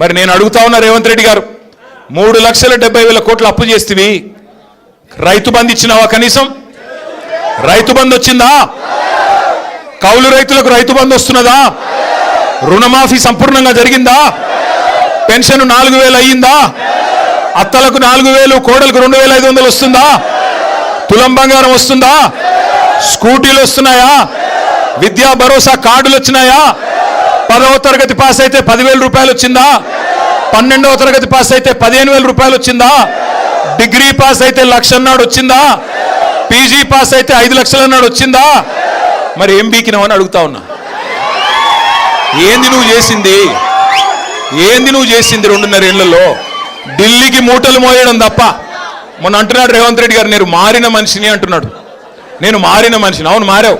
మరి నేను అడుగుతా ఉన్నా రేవంత్ రెడ్డి గారు, 3,70,000 కోట్లు అప్పు చేస్తేవి, రైతు బంధు ఇచ్చినావా? కనీసం రైతు బంధు వచ్చిందా? కౌలు రైతులకు రైతు బంధు వస్తున్నదా? రుణమాఫీ సంపూర్ణంగా జరిగిందా? పెన్షన్ 4,000 అయ్యిందా? అత్తలకు 4,000, కోడలకు 2,500 వస్తుందా? తులం బంగారం వస్తుందా? స్కూటీలు వస్తున్నాయా? విద్యా భరోసా కార్డులు వచ్చినాయా? 10వ తరగతి పాస్ అయితే 10,000 రూపాయలు వచ్చిందా? 12వ తరగతి పాస్ అయితే 15,000 రూపాయలు వచ్చిందా? డిగ్రీ పాస్ అయితే 1,00,000 అన్నాడు వచ్చిందా? పీజీ పాస్ అయితే 5 లక్షలు అన్నాడు వచ్చిందా? మరి ఏం బీకినావని అడుగుతా ఉన్నా. ఏంది నువ్వు చేసింది? ఏంది నువ్వు చేసింది 2.5 ఏళ్లలో? ఢిల్లీకి మూటలు మోయడం తప్ప. మొన్న అంటున్నాడు రేవంత్ రెడ్డి గారు, నేను మారిన మనిషిని అంటున్నాడు. నేను మారిన మనిషిని. అవును, మారావు.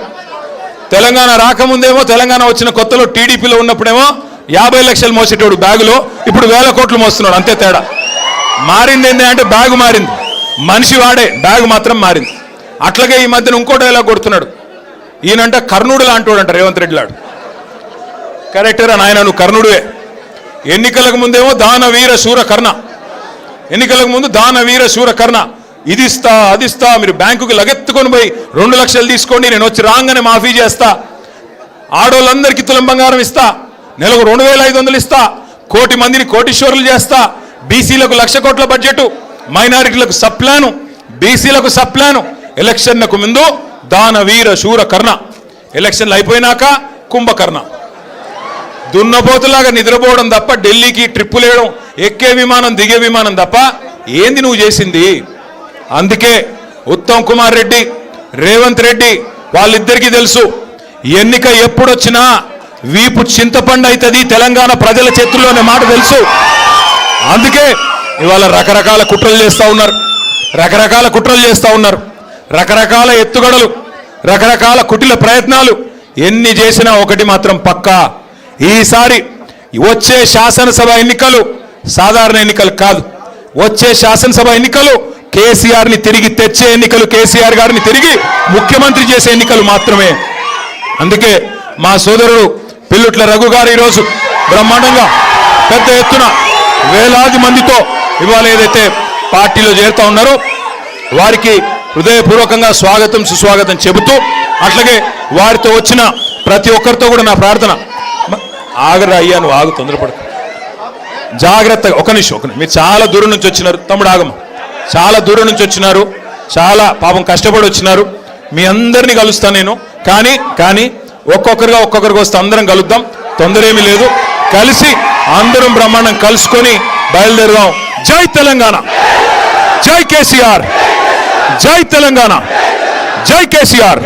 తెలంగాణ రాకముందేమో, తెలంగాణ వచ్చిన కొత్తలో టీడీపీలో ఉన్నప్పుడేమో 50 లక్షలు మోసేటోడు బ్యాగులో, ఇప్పుడు 1,000 కోట్లు మోస్తున్నాడు. అంతే తేడా. మారింది ఏంటి అంటే బ్యాగు మారింది, మనిషి వాడే, బ్యాగు మాత్రం మారింది. అట్లాగే ఈ మధ్యన ఇంకో డైలాగ్ కొడుతున్నాడు. ఈయనంట కర్ణుడు లాంటోడు అంట రేవంత్ రెడ్డి లాడు. కరెక్టరా నాయన, నువ్వు కర్ణుడువే. ఎన్నికలకు ముందేమో దానవీర శూర కర్ణ, ఎన్నికలకు ముందు దానవీర శూర కర్ణ, ఇది ఇస్తా అది ఇస్తా, మీరు బ్యాంకుకి లగెత్తుకొని పోయి 2 లక్షలు తీసుకోండి, నేను వచ్చి రాగానే మాఫీ చేస్తా, ఆడోళ్ళందరికీ తులం బంగారం ఇస్తా, నెలకు 2,500 ఇస్తా, 1,00,00,000 మందిని కోటీశ్వరులు చేస్తా, బీసీలకు 1,00,000 కోట్ల బడ్జెట్, మైనారిటీలకు సప్లాను, బీసీలకు సప్లాను. ఎలక్షన్లకు ముందు దానవీర శూర కర్ణ, ఎలక్షన్లు అయిపోయినాక కుంభకర్ణ. దున్నపోతులాగా నిద్రపోవడం తప్ప, ఢిల్లీకి ట్రిప్పులు వేయడం, ఎక్కే విమానం దిగే విమానం తప్ప ఏంది నువ్వు చేసింది? అందుకే ఉత్తమ్ కుమార్ రెడ్డి, రేవంత్ రెడ్డి వాళ్ళిద్దరికీ తెలుసు, ఎన్నిక ఎప్పుడొచ్చినా వీపు చింతపండు అవుతుంది తెలంగాణ ప్రజల చేతుల్లోనే మాట తెలుసు. అందుకే ఇవాళ రకరకాల కుట్రలు చేస్తూ ఉన్నారు, రకరకాల కుట్రలు చేస్తూ ఉన్నారు, రకరకాల ఎత్తుగడలు, రకరకాల కుటిల ప్రయత్నాలు. ఎన్ని చేసినా ఒకటి మాత్రం పక్కా, ఈసారి వచ్చే శాసనసభ ఎన్నికలు సాధారణ ఎన్నికలు కాదు. వచ్చే శాసనసభ ఎన్నికలు కేసీఆర్ని తిరిగి తెచ్చే ఎన్నికలు, కేసీఆర్ గారిని తిరిగి ముఖ్యమంత్రి చేసే ఎన్నికలు మాత్రమే. అందుకే మా సోదరుడు పిల్లుట్ల రఘు గారు ఈరోజు బ్రహ్మాండంగా పెద్ద ఎత్తున వేలాది మందితో ఇవాళ ఏదైతే పార్టీలో చేరుతా ఉన్నారో వారికి హృదయపూర్వకంగా స్వాగతం సుస్వాగతం చెబుతూ, అట్లాగే వారితో వచ్చిన ప్రతి ఒక్కరితో కూడా నా ప్రార్థన, ఆగరా అయ్యా, నువ్వు ఆగు, తొందరపడు, జాగ్రత్తగా. ఒక నిమిషం. మీరు చాలా దూరం నుంచి వచ్చినారు తమ్ముడు, ఆగమ్మ. చాలా దూరం నుంచి వచ్చినారు, చాలా పాపం కష్టపడి వచ్చినారు. మీ అందరినీ కలుస్తాను నేను, కానీ ఒక్కొక్కరిగా వస్తే అందరం కలుద్దాం, తొందర ఏమీ లేదు. కలిసి అందరం బ్రహ్మాండం కలుసుకొని బయలుదేరుదాం. జై తెలంగాణ, జై కేసీఆర్, జై తెలంగాణ, జై కేసీఆర్.